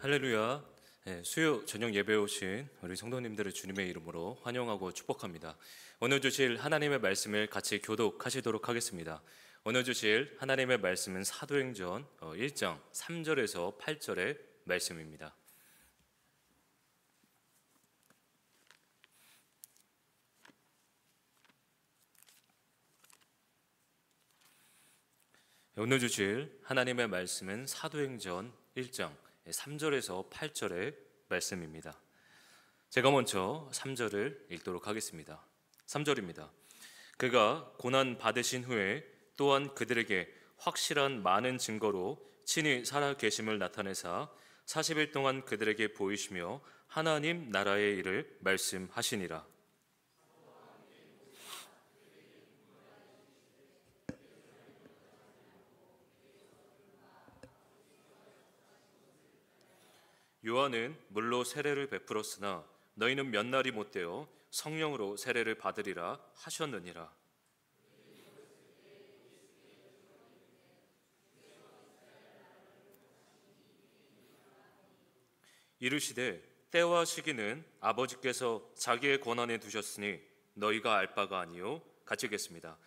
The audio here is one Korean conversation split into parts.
할렐루야. 수요 저녁 예배에 오신 우리 성도님들을 주님의 이름으로 환영하고 축복합니다. 오늘 주실 하나님의 말씀을 같이 교독하시도록 하겠습니다. 오늘 주실 하나님의 말씀은 사도행전 1장 3절에서 8절의 말씀입니다. 오늘 주실 하나님의 말씀은 사도행전 1장 3절에서 8절의 말씀입니다. 제가 먼저 3절을 읽도록 하겠습니다. 3절입니다. 그가 고난 받으신 후에 또한 그들에게 확실한 많은 증거로 친히 살아 계심을 나타내사 40일 동안 그들에게 보이시며 하나님 나라의 일을 말씀하시니라. 요한은 물로 세례를 베풀었으나 너희는 몇 날이 못되어 성령으로 세례를 받으리라 하셨느니라. 이르시되 때와 시기는 아버지께서 자기의 권한에 두셨으니 너희가 알 바가 아니요 같이겠습니다.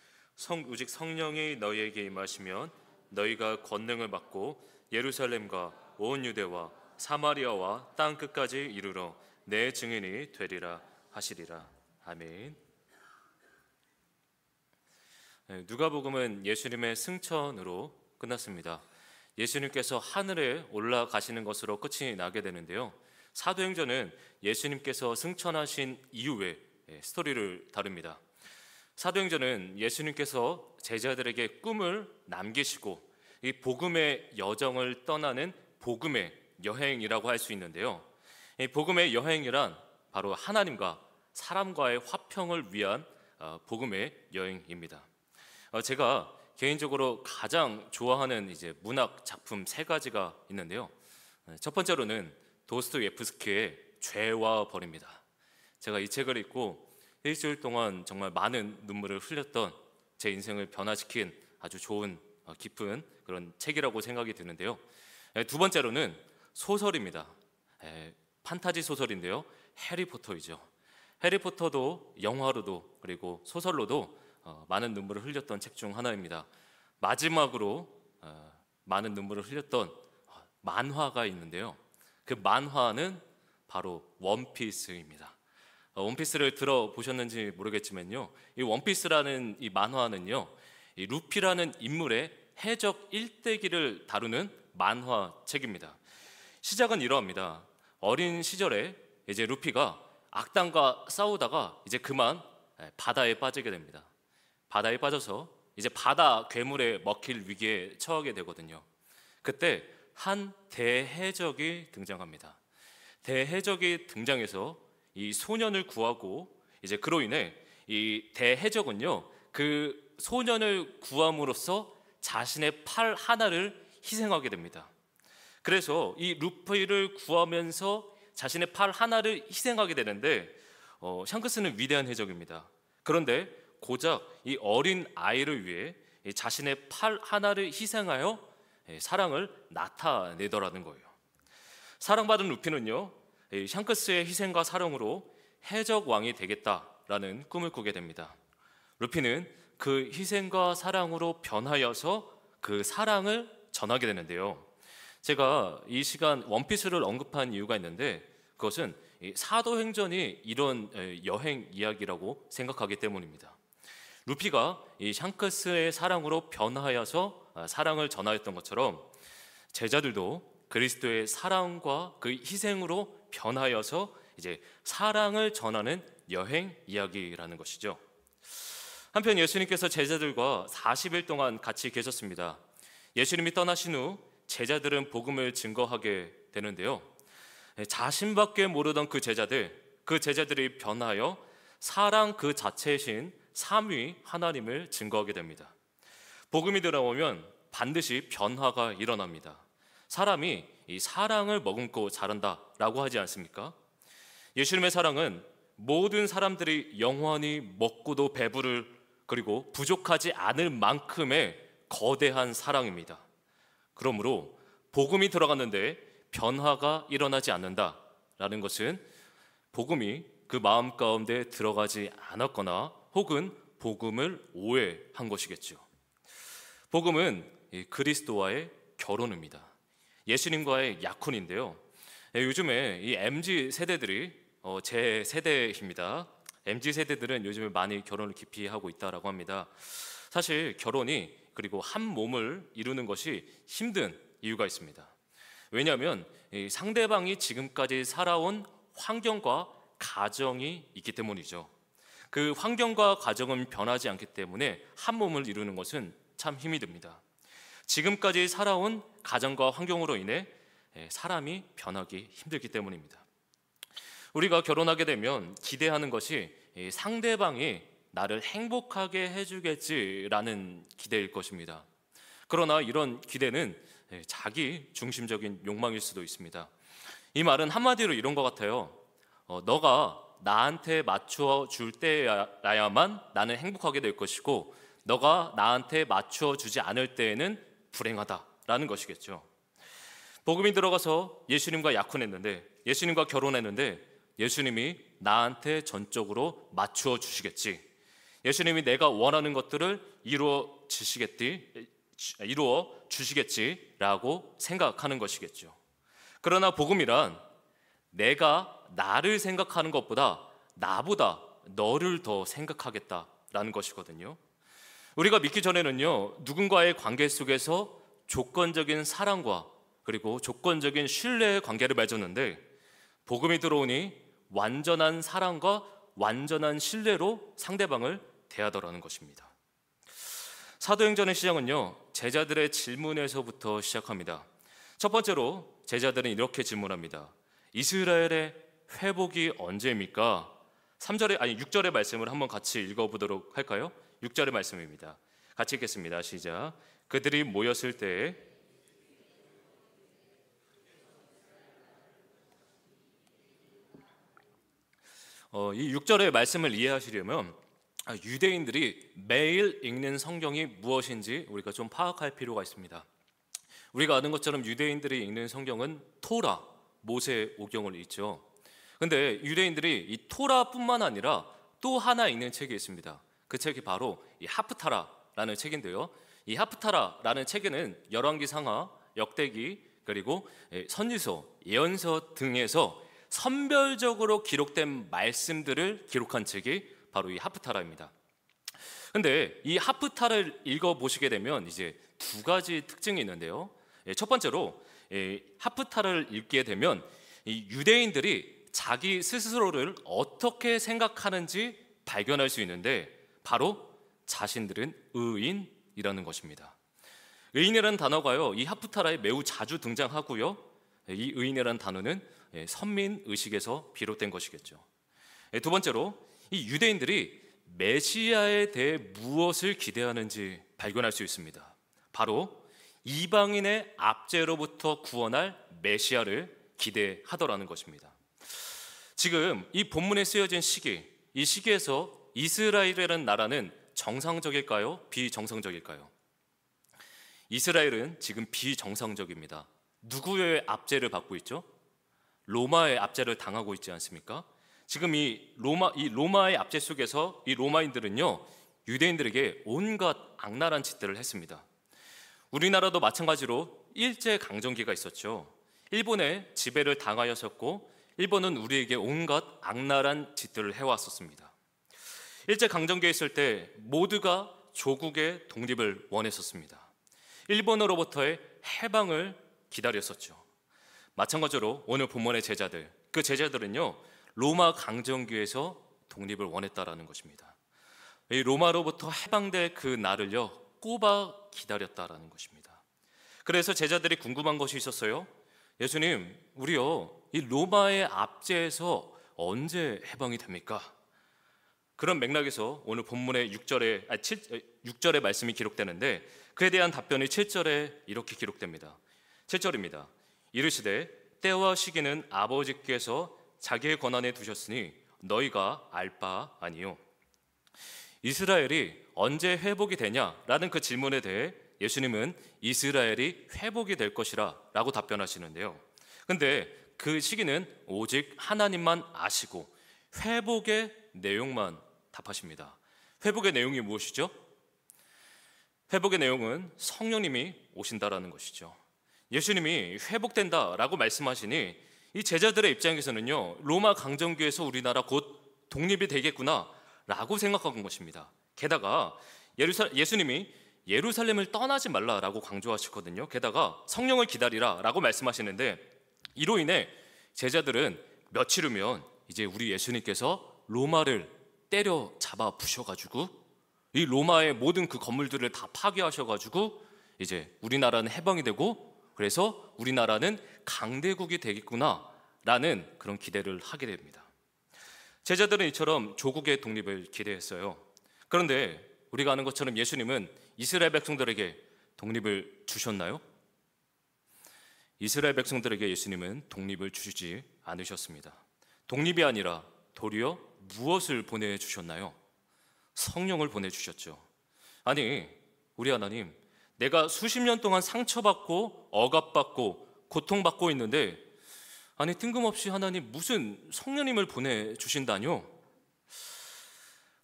오직 성령이 너희에게 임하시면 너희가 권능을 받고 예루살렘과 온 유대와 사마리아와 땅 끝까지 이르러 내 증인이 되리라 하시리라. 아멘. 누가복음은 예수님의 승천으로 끝났습니다. 예수님께서 하늘에 올라가시는 것으로 끝이 나게 되는데요. 사도행전은 예수님께서 승천하신 이후의 스토리를 다룹니다. 사도행전은 예수님께서 제자들에게 꿈을 남기시고 이 복음의 여정을 떠나는 복음의 여행이라고 할 수 있는데요. 이 복음의 여행이란 바로 하나님과 사람과의 화평을 위한 복음의 여행입니다. 제가 개인적으로 가장 좋아하는 문학 작품 세 가지가 있는데요. 첫 번째로는 도스토옙스키의 죄와 벌입니다. 제가 이 책을 읽고 일주일 동안 정말 많은 눈물을 흘렸던 제 인생을 변화시킨 아주 좋은 깊은 그런 책이라고 생각이 드는데요. 두 번째로는 소설입니다. 판타지 소설인데요. 해리포터이죠. 해리포터도 영화로도 그리고 소설로도 많은 눈물을 흘렸던 책 중 하나입니다. 마지막으로 많은 눈물을 흘렸던 만화가 있는데요. 그 만화는 바로 원피스입니다. 원피스를 들어보셨는지 모르겠지만요, 이 원피스라는 이 만화는요, 이 루피라는 인물의 해적 일대기를 다루는 만화책입니다. 시작은 이러합니다. 어린 시절에 루피가 악당과 싸우다가 그만 바다에 빠지게 됩니다. 바다에 빠져서 바다 괴물에 먹힐 위기에 처하게 되거든요. 그때 한 대해적이 등장합니다. 대해적이 등장해서 이 소년을 구하고 그로 인해 이 대해적은요, 그 소년을 구함으로써 자신의 팔 하나를 희생하게 됩니다. 그래서 이 루피를 구하면서 자신의 팔 하나를 희생하게 되는데, 샹크스는 위대한 해적입니다. 그런데 고작 이 어린 아이를 위해 자신의 팔 하나를 희생하여 사랑을 나타내더라는 거예요. 사랑받은 루피는요, 샹크스의 희생과 사랑으로 해적 왕이 되겠다라는 꿈을 꾸게 됩니다. 루피는 그 희생과 사랑으로 변하여서 그 사랑을 전하게 되는데요. 제가 이 시간 원피스를 언급한 이유가 있는데, 그것은 사도행전이 이런 여행 이야기라고 생각하기 때문입니다. 루피가 이 샹크스의 사랑으로 변하여서 사랑을 전하였던 것처럼 제자들도 그리스도의 사랑과 그 희생으로 변하여서 사랑을 전하는 여행 이야기라는 것이죠. 한편 예수님께서 제자들과 40일 동안 같이 계셨습니다. 예수님이 떠나신 후 제자들은 복음을 증거하게 되는데요. 자신밖에 모르던 그 제자들이 변하여 사랑 그 자체이신 삼위 하나님을 증거하게 됩니다. 복음이 들어오면 반드시 변화가 일어납니다. 사람이 이 사랑을 머금고 자란다라고 하지 않습니까? 예수님의 사랑은 모든 사람들이 영원히 먹고도 배부를 그리고 부족하지 않을 만큼의 거대한 사랑입니다. 그러므로 복음이 들어갔는데 변화가 일어나지 않는다라는 것은 복음이 그 마음 가운데 들어가지 않았거나 혹은 복음을 오해한 것이겠죠. 복음은 그리스도와의 결혼입니다. 예수님과의 약혼인데요. 요즘에 이 MZ 세대들이 제 세대입니다. MZ 세대들은 요즘에 많이 결혼을 기피하고 있다라고 합니다. 사실 결혼이 그리고 한 몸을 이루는 것이 힘든 이유가 있습니다. 왜냐하면 이 상대방이 지금까지 살아온 환경과 가정이 있기 때문이죠. 그 환경과 가정은 변하지 않기 때문에 한 몸을 이루는 것은 참 힘이 듭니다. 지금까지 살아온 가정과 환경으로 인해 사람이 변하기 힘들기 때문입니다. 우리가 결혼하게 되면 기대하는 것이 상대방이 나를 행복하게 해주겠지라는 기대일 것입니다. 그러나 이런 기대는 자기 중심적인 욕망일 수도 있습니다. 이 말은 한마디로 이런 것 같아요. 너가 나한테 맞추어 줄 때야만 나는 행복하게 될 것이고 너가 나한테 맞추어 주지 않을 때에는 불행하다라는 것이겠죠. 복음이 들어가서 예수님과 약혼했는데, 예수님과 결혼했는데 예수님이 나한테 전적으로 맞추어 주시겠지, 예수님이 내가 원하는 것들을 이루어 주시겠지라고 생각하는 것이겠죠. 그러나 복음이란 내가 나를 생각하는 것보다 나보다 너를 더 생각하겠다라는 것이거든요. 우리가 믿기 전에는요, 누군가의 관계 속에서 조건적인 사랑과 그리고 조건적인 신뢰의 관계를 맺었는데 복음이 들어오니 완전한 사랑과 완전한 신뢰로 상대방을 대하더라는 것입니다. 사도행전의 시작은요, 제자들의 질문에서부터 시작합니다. 첫 번째로 제자들은 이렇게 질문합니다. 이스라엘의 회복이 언제입니까? 6절의 말씀을 한번 같이 읽어보도록 할까요? 6절의 말씀입니다. 같이 읽겠습니다. 시작. 그들이 모였을 때에 이 6절의 말씀을 이해하시려면 유대인들이 매일 읽는 성경이 무엇인지 우리가 좀 파악할 필요가 있습니다. 우리가 아는 것처럼 유대인들이 읽는 성경은 토라, 모세 오경을 읽죠. 근데 유대인들이 이 토라뿐만 아니라 또 하나 읽는 책이 있습니다. 그 책이 바로 이 하프타라라는 책인데요. 이 하프타라라는 책에는 열왕기상하, 역대기, 그리고 선지서, 예언서 등에서 선별적으로 기록된 말씀들을 기록한 책이 바로 이 하프타라입니다. 근데 이 하프타를 읽어보시게 되면 이제 두 가지 특징이 있는데요. 첫 번째로 하프타를 읽게 되면 이 유대인들이 자기 스스로를 어떻게 생각하는지 발견할 수 있는데 바로 자신들은 의인이라는 것입니다. 의인이라는 단어가요, 이 하프타라에 매우 자주 등장하고요. 이 의인이라는 단어는 선민의식에서 비롯된 것이겠죠. 두 번째로 이 유대인들이 메시아에 대해 무엇을 기대하는지 발견할 수 있습니다. 바로 이방인의 압제로부터 구원할 메시아를 기대하더라는 것입니다. 지금 이 본문에 쓰여진 시기, 이 시기에서 이스라엘이라는 나라는 정상적일까요? 비정상적일까요? 이스라엘은 지금 비정상적입니다. 누구의 압제를 받고 있죠? 로마의 압제를 당하고 있지 않습니까? 지금 이 로마의 압제 속에서 이 로마인들은요, 유대인들에게 온갖 악랄한 짓들을 했습니다. 우리나라도 마찬가지로 일제 강점기가 있었죠. 일본의 지배를 당하였었고 일본은 우리에게 온갖 악랄한 짓들을 해왔었습니다. 일제 강점기에 있을 때 모두가 조국의 독립을 원했었습니다. 일본으로부터의 해방을 기다렸었죠. 마찬가지로 오늘 본문의 제자들, 그 제자들은요, 로마 강점기에서 독립을 원했다라는 것입니다. 이 로마로부터 해방될 그 날을요, 꼬박 기다렸다라는 것입니다. 그래서 제자들이 궁금한 것이 있었어요. 예수님, 우리요, 이 로마의 압제에서 언제 해방이 됩니까? 그런 맥락에서 오늘 본문의 6절의 말씀이 기록되는데 그에 대한 답변이 7절에 이렇게 기록됩니다. 7절입니다. 이르시되 때와 시기는 아버지께서 자기의 권한에 두셨으니 너희가 알 바 아니요. 이스라엘이 언제 회복이 되냐라는 그 질문에 대해 예수님은 이스라엘이 회복이 될 것이라 라고 답변하시는데요. 근데 그 시기는 오직 하나님만 아시고 회복의 내용만 답하십니다. 회복의 내용이 무엇이죠? 회복의 내용은 성령님이 오신다라는 것이죠. 예수님이 회복된다라고 말씀하시니 이 제자들의 입장에서는요, 로마 강점기에서 우리나라 곧 독립이 되겠구나 라고 생각한 것입니다. 게다가 예수님이 예루살렘을 떠나지 말라라고 강조하시거든요. 게다가 성령을 기다리라 라고 말씀하시는데, 이로 인해 제자들은 며칠 후면 이제 우리 예수님께서 로마를 때려잡아 부셔가지고 이 로마의 모든 그 건물들을 다 파괴하셔가지고 이제 우리나라는 해방이 되고, 그래서 우리나라는 강대국이 되겠구나 라는 그런 기대를 하게 됩니다. 제자들은 이처럼 조국의 독립을 기대했어요. 그런데 우리가 아는 것처럼 예수님은 이스라엘 백성들에게 독립을 주셨나요? 이스라엘 백성들에게 예수님은 독립을 주시지 않으셨습니다. 독립이 아니라 도리어 무엇을 보내주셨나요? 성령을 보내주셨죠. 아니, 우리 하나님, 내가 수십 년 동안 상처받고 억압받고 고통받고 있는데, 아니 뜬금없이 하나님 무슨 성령님을 보내주신다뇨?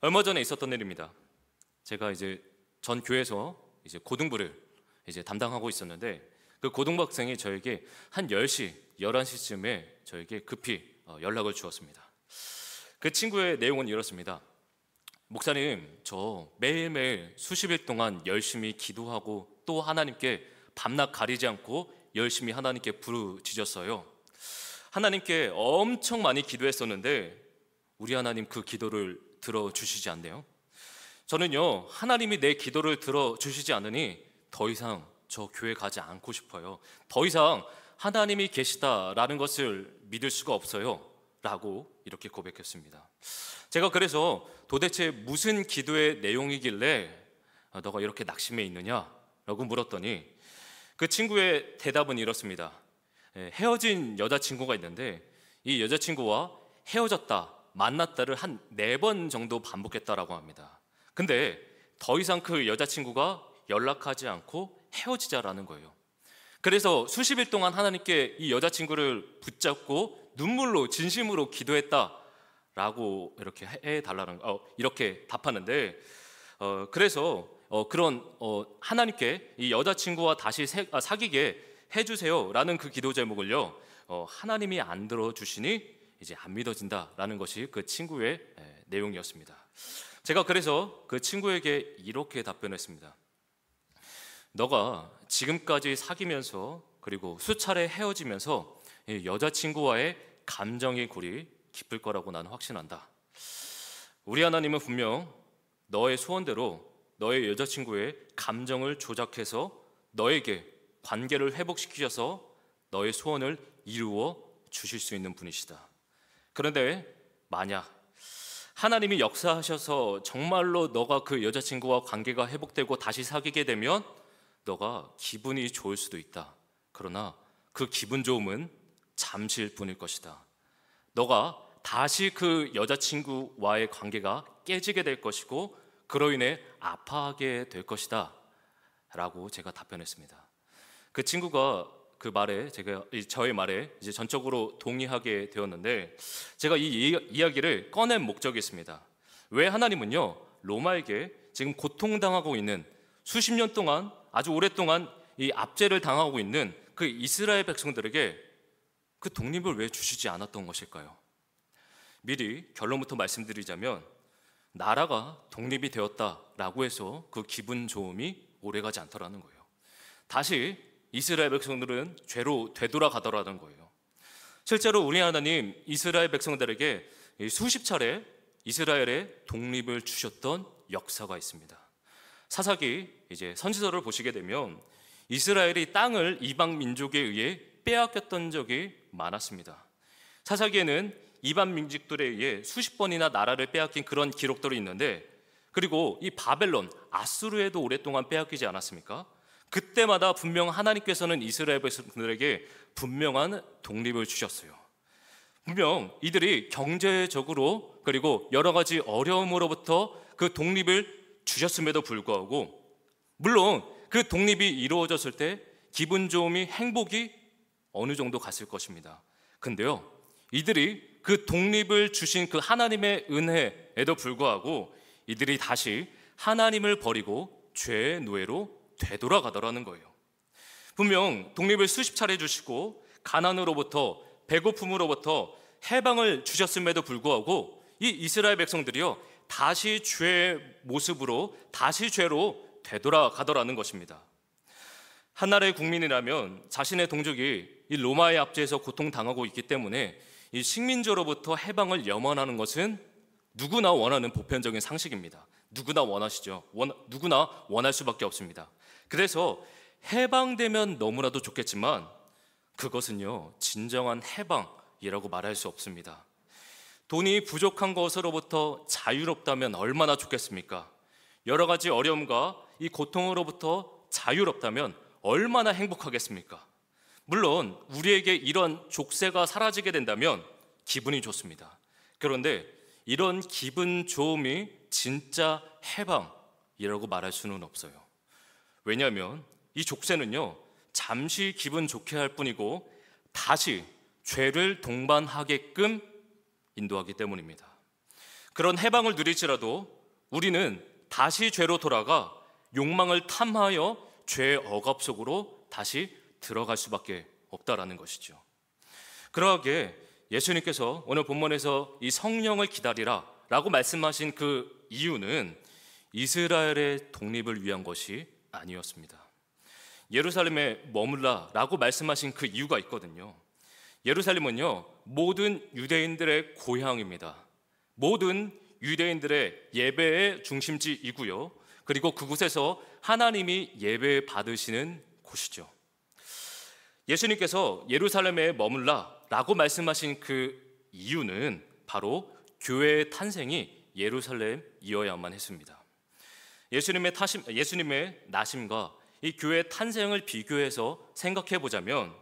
얼마 전에 있었던 일입니다. 제가 이제 전 교회에서 이제 고등부를 이제 담당하고 있었는데, 그 고등부 학생이 저에게 한 10시, 11시쯤에 저에게 급히 연락을 주었습니다. 그 친구의 내용은 이렇습니다. 목사님, 저 매일매일 수십 일 동안 열심히 기도하고 또 하나님께 밤낮 가리지 않고 열심히 하나님께 부르짖었어요. 하나님께 엄청 많이 기도했었는데 우리 하나님 그 기도를 들어주시지 않네요. 저는요, 하나님이 내 기도를 들어주시지 않으니 더 이상 저 교회 가지 않고 싶어요. 더 이상 하나님이 계시다라는 것을 믿을 수가 없어요 라고 이렇게 고백했습니다. 제가 그래서 도대체 무슨 기도의 내용이길래 너가 이렇게 낙심해 있느냐 라고 물었더니 그 친구의 대답은 이렇습니다. 헤어진 여자친구가 있는데 이 여자친구와 헤어졌다 만났다를 한 4번 정도 반복했다라고 합니다. 근데 더 이상 그 여자친구가 연락하지 않고 헤어지자라는 거예요. 그래서 수십 일 동안 하나님께 이 여자친구를 붙잡고 눈물로 진심으로 기도했다라고 이렇게 해달라는 이렇게 답하는데, 그래서 그런 하나님께 이 여자친구와 다시 사귀게 해주세요라는 그 기도 제목을요, 하나님이 안 들어주시니 이제 안 믿어진다라는 것이 그 친구의 내용이었습니다. 제가 그래서 그 친구에게 이렇게 답변했습니다. 너가 지금까지 사귀면서 그리고 수차례 헤어지면서 여자친구와의 감정의 골이 깊을 거라고 나는 확신한다. 우리 하나님은 분명 너의 소원대로 너의 여자친구의 감정을 조작해서 너에게 관계를 회복시키셔서 너의 소원을 이루어 주실 수 있는 분이시다. 그런데 만약 하나님이 역사하셔서 정말로 너가 그 여자친구와 관계가 회복되고 다시 사귀게 되면 너가 기분이 좋을 수도 있다. 그러나 그 기분 좋음은 잠시일 뿐일 것이다. 너가 다시 그 여자친구와의 관계가 깨지게 될 것이고 그로 인해 아파하게 될 것이다 라고 제가 답변했습니다. 그 친구가 그 말에 저의 말에 이제 전적으로 동의하게 되었는데, 제가 이 이야기를 꺼낸 목적이 있습니다. 왜 하나님은요, 로마에게 지금 고통당하고 있는 수십 년 동안 아주 오랫동안 이 압제를 당하고 있는 그 이스라엘 백성들에게 그 독립을 왜 주시지 않았던 것일까요? 미리 결론부터 말씀드리자면, 나라가 독립이 되었다라고 해서 그 기분 좋음이 오래가지 않더라는 거예요. 다시 이스라엘 백성들은 죄로 되돌아가더라는 거예요. 실제로 우리 하나님 이스라엘 백성들에게 수십 차례 이스라엘의 독립을 주셨던 역사가 있습니다. 사사기 이제 선지서를 보시게 되면 이스라엘이 땅을 이방 민족에 의해 빼앗겼던 적이 많았습니다. 사사기에는 이방 민족들에 의해 수십 번이나 나라를 빼앗긴 그런 기록들이 있는데, 그리고 이 바벨론, 아수르에도 오랫동안 빼앗기지 않았습니까? 그때마다 분명 하나님께서는 이스라엘 백성들에게 분명한 독립을 주셨어요. 분명 이들이 경제적으로 그리고 여러 가지 어려움으로부터 그 독립을 주셨음에도 불구하고, 물론 그 독립이 이루어졌을 때 기분 좋음이 행복이 어느 정도 갔을 것입니다. 근데요, 이들이 그 독립을 주신 그 하나님의 은혜에도 불구하고 이들이 다시 하나님을 버리고 죄의 노예로 되돌아가더라는 거예요. 분명 독립을 수십 차례 주시고 가난으로부터 배고픔으로부터 해방을 주셨음에도 불구하고 이 이스라엘 백성들이요, 다시 죄의 모습으로 다시 죄로 되돌아가더라는 것입니다. 한 나라의 국민이라면 자신의 동족이 이 로마의 압제에서 고통당하고 있기 때문에 이 식민지로부터 해방을 염원하는 것은 누구나 원하는 보편적인 상식입니다. 누구나 원하시죠. 누구나 원할 수밖에 없습니다. 그래서 해방되면 너무나도 좋겠지만 그것은요, 진정한 해방이라고 말할 수 없습니다. 돈이 부족한 것으로부터 자유롭다면 얼마나 좋겠습니까? 여러 가지 어려움과 이 고통으로부터 자유롭다면 얼마나 행복하겠습니까? 물론 우리에게 이런 족쇄가 사라지게 된다면 기분이 좋습니다. 그런데 이런 기분 좋음이 진짜 해방이라고 말할 수는 없어요. 왜냐하면 이 족쇄는요, 잠시 기분 좋게 할 뿐이고 다시 죄를 동반하게끔 인도하기 때문입니다. 그런 해방을 누릴지라도 우리는 다시 죄로 돌아가 욕망을 탐하여 죄의 억압 속으로 다시 들어갈 수밖에 없다라는 것이죠. 그러하게 예수님께서 오늘 본문에서 이 성령을 기다리라 라고 말씀하신 그 이유는 이스라엘의 독립을 위한 것이 아니었습니다. 예루살렘에 머물라 라고 말씀하신 그 이유가 있거든요. 예루살렘은요, 모든 유대인들의 고향입니다. 모든 유대인들의 예배의 중심지이고요, 그리고 그곳에서 하나님이 예배 받으시는 곳이죠. 예수님께서 예루살렘에 머물라 라고 말씀하신 그 이유는 바로 교회의 탄생이 예루살렘이어야만 했습니다. 예수님의 나심과 이 교회의 탄생을 비교해서 생각해 보자면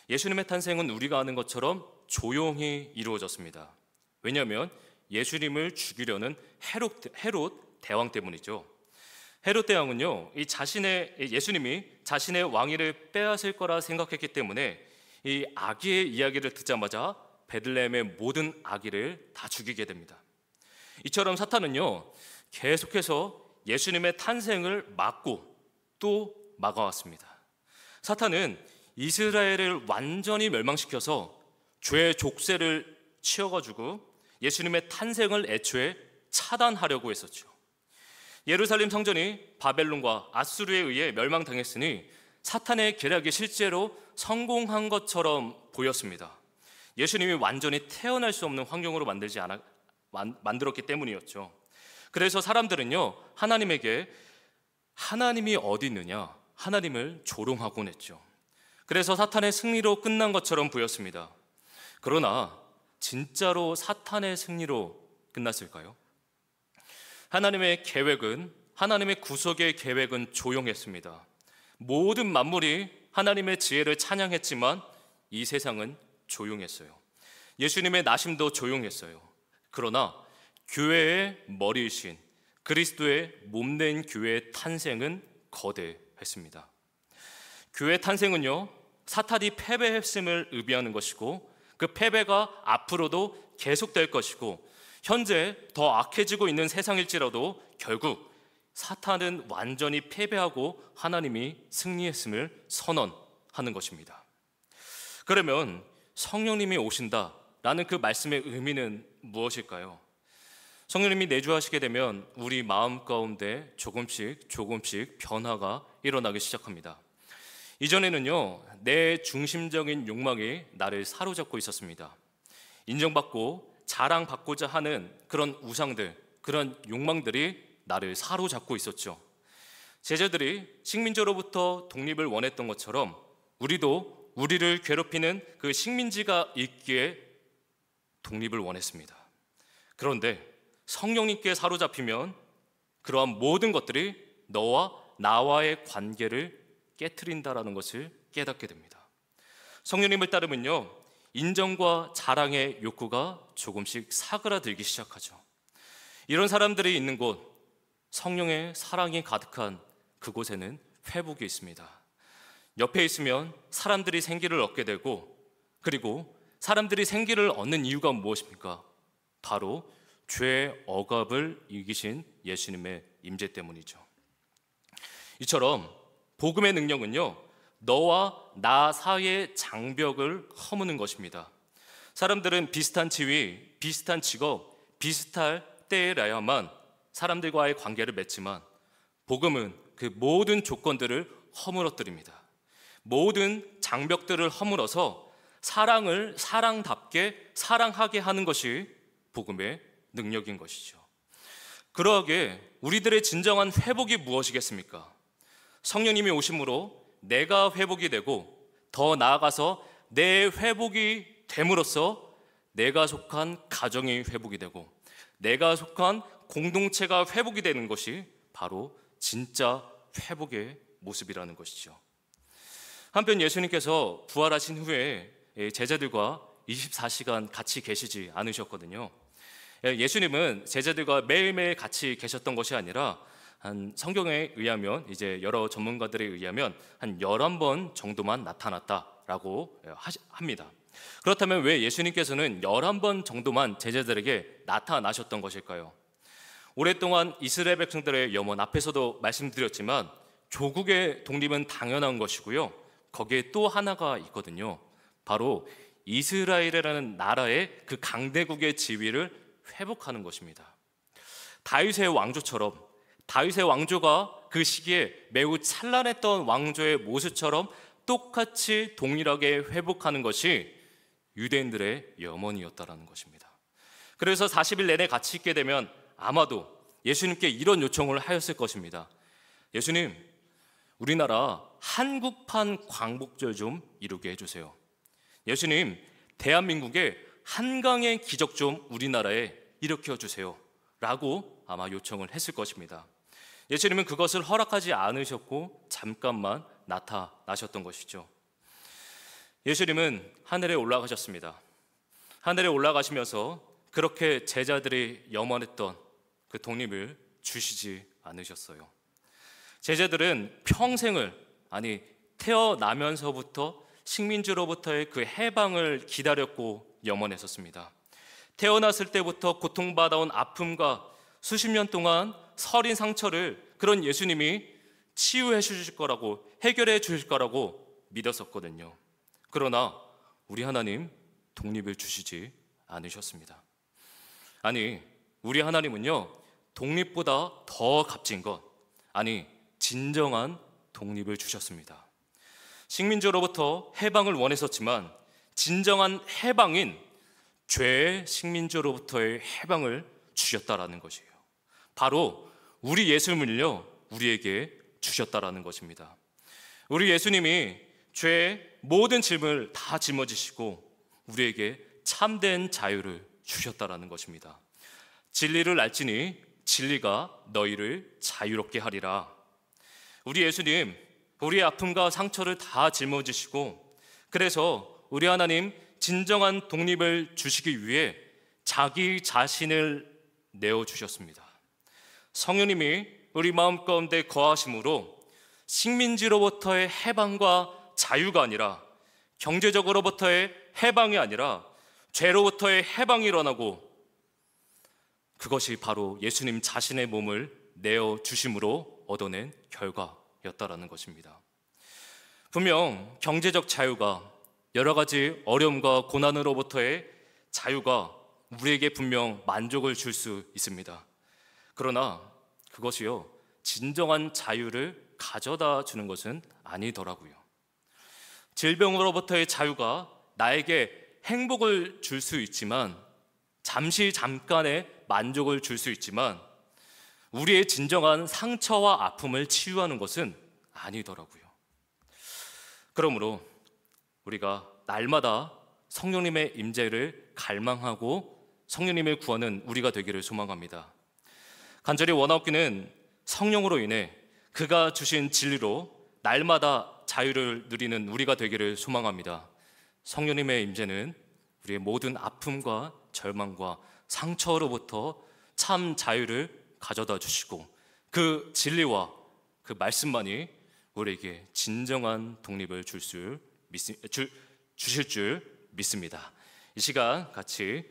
예수님의 탄생은 우리가 아는 것처럼 조용히 이루어졌습니다. 왜냐하면 예수님을 죽이려는 헤롯 대왕 때문이죠. 헤롯 대왕은요, 예수님이 자신의 왕위를 빼앗을 거라 생각했기 때문에 이 아기의 이야기를 듣자마자 베들레헴의 모든 아기를 다 죽이게 됩니다. 이처럼 사탄은요, 계속해서 예수님의 탄생을 막고 또 막아왔습니다. 사탄은 이스라엘을 완전히 멸망시켜서 죄의 족쇄를 치워가지고 예수님의 탄생을 애초에 차단하려고 했었죠. 예루살렘 성전이 바벨론과 아수르에 의해 멸망당했으니 사탄의 계략이 실제로 성공한 것처럼 보였습니다. 예수님이 완전히 태어날 수 없는 환경으로 만들었기 때문이었죠. 그래서 사람들은요, 하나님에게 하나님이 어디 있느냐, 하나님을 조롱하곤 했죠. 그래서 사탄의 승리로 끝난 것처럼 보였습니다. 그러나 진짜로 사탄의 승리로 끝났을까요? 하나님의 구속의 계획은 조용했습니다. 모든 만물이 하나님의 지혜를 찬양했지만 이 세상은 조용했어요. 예수님의 나심도 조용했어요. 그러나 교회의 머리이신 그리스도의 몸된 교회의 탄생은 거대했습니다. 교회의 탄생은요, 사탄이 패배했음을 의미하는 것이고 그 패배가 앞으로도 계속될 것이고 현재 더 악해지고 있는 세상일지라도 결국 사탄은 완전히 패배하고 하나님이 승리했음을 선언하는 것입니다. 그러면 성령님이 오신다라는 그 말씀의 의미는 무엇일까요? 성령님이 내주하시게 되면 우리 마음 가운데 조금씩 변화가 일어나기 시작합니다. 이전에는요, 내 중심적인 욕망이 나를 사로잡고 있었습니다. 인정받고 자랑받고자 하는 그런 우상들, 그런 욕망들이 나를 사로잡고 있었죠. 제자들이 식민지로부터 독립을 원했던 것처럼 우리도 우리를 괴롭히는 그 식민지가 있기에 독립을 원했습니다. 그런데 성령님께 사로잡히면 그러한 모든 것들이 너와 나와의 관계를 깨트린다라는 것을 깨닫게 됩니다. 성령님을 따르면요, 인정과 자랑의 욕구가 조금씩 사그라들기 시작하죠. 이런 사람들이 있는 곳, 성령의 사랑이 가득한 그곳에는 회복이 있습니다. 옆에 있으면 사람들이 생기를 얻게 되고, 그리고 사람들이 생기를 얻는 이유가 무엇입니까? 바로 죄의 억압을 이기신 예수님의 임재 때문이죠. 이처럼 복음의 능력은요, 너와 나 사이의 장벽을 허무는 것입니다. 사람들은 비슷한 지위, 비슷한 직업, 비슷할 때라야만 사람들과의 관계를 맺지만, 복음은 그 모든 조건들을 허물어뜨립니다. 모든 장벽들을 허물어서 사랑을 사랑답게 사랑하게 하는 것이 복음의 능력인 것이죠. 그러하게 우리들의 진정한 회복이 무엇이겠습니까? 성령님이 오심으로 내가 회복이 되고, 더 나아가서 내 회복이 됨으로써 내가 속한 가정이 회복이 되고, 내가 속한 공동체가 회복이 되는 것이 바로 진짜 회복의 모습이라는 것이죠. 한편 예수님께서 부활하신 후에 제자들과 24시간 같이 계시지 않으셨거든요. 예수님은 제자들과 매일매일 같이 계셨던 것이 아니라 성경에 의하면, 이제 여러 전문가들에 의하면 한 11번 정도만 나타났다라고 합니다. 그렇다면 왜 예수님께서는 11번 정도만 제자들에게 나타나셨던 것일까요? 오랫동안 이스라엘 백성들의 염원, 앞에서도 말씀드렸지만 조국의 독립은 당연한 것이고요, 거기에 또 하나가 있거든요. 바로 이스라엘이라는 나라의 그 강대국의 지위를 회복하는 것입니다. 다윗의 왕조처럼, 다윗의 왕조가 그 시기에 매우 찬란했던 왕조의 모습처럼 똑같이 동일하게 회복하는 것이 유대인들의 염원이었다라는 것입니다. 그래서 40일 내내 같이 있게 되면 아마도 예수님께 이런 요청을 하였을 것입니다. 예수님, 우리나라 한국판 광복절 좀 이루게 해주세요. 예수님, 대한민국의 한강의 기적 좀 우리나라에 일으켜 주세요 라고 아마 요청을 했을 것입니다. 예수님은 그것을 허락하지 않으셨고 잠깐만 나타나셨던 것이죠. 예수님은 하늘에 올라가셨습니다. 하늘에 올라가시면서 그렇게 제자들이 염원했던 그 독립을 주시지 않으셨어요. 제자들은 평생을, 아니 태어나면서부터 식민지로부터의 그 해방을 기다렸고 염원했었습니다. 태어났을 때부터 고통받아온 아픔과 수십 년 동안 서린 상처를 그런 예수님이 치유해 주실 거라고, 해결해 주실 거라고 믿었었거든요. 그러나 우리 하나님 독립을 주시지 않으셨습니다. 아니, 우리 하나님은요, 독립보다 더 값진 것, 아니 진정한 독립을 주셨습니다. 식민지로부터 해방을 원했었지만 진정한 해방인 죄의 식민지로부터의 해방을 주셨다라는 것이에요. 바로 우리 예수님을요, 우리에게 주셨다라는 것입니다. 우리 예수님이 죄의 모든 짐을 다 짊어지시고 우리에게 참된 자유를 주셨다라는 것입니다. 진리를 알지니 진리가 너희를 자유롭게 하리라. 우리 예수님, 우리의 아픔과 상처를 다 짊어지시고, 그래서 우리 하나님 진정한 독립을 주시기 위해 자기 자신을 내어주셨습니다. 성령님이 우리 마음 가운데 거하심으로 식민지로부터의 해방과 자유가 아니라, 경제적으로부터의 해방이 아니라 죄로부터의 해방이 일어나고, 그것이 바로 예수님 자신의 몸을 내어주심으로 얻어낸 결과였다라는 것입니다. 분명 경제적 자유가, 여러 가지 어려움과 고난으로부터의 자유가 우리에게 분명 만족을 줄 수 있습니다. 그러나 그것이요, 진정한 자유를 가져다 주는 것은 아니더라고요. 질병으로부터의 자유가 나에게 행복을 줄 수 있지만, 잠깐의 만족을 줄 수 있지만, 우리의 진정한 상처와 아픔을 치유하는 것은 아니더라고요. 그러므로 우리가 날마다 성령님의 임재를 갈망하고 성령님의 구하는 우리가 되기를 소망합니다. 간절히 원하옵기는 성령으로 인해 그가 주신 진리로 날마다 자유를 누리는 우리가 되기를 소망합니다. 성령님의 임재는 우리의 모든 아픔과 절망과 상처로부터 참 자유를 가져다 주시고, 그 진리와 그 말씀만이 우리에게 진정한 독립을 주실 줄 믿습니다. 이 시간 같이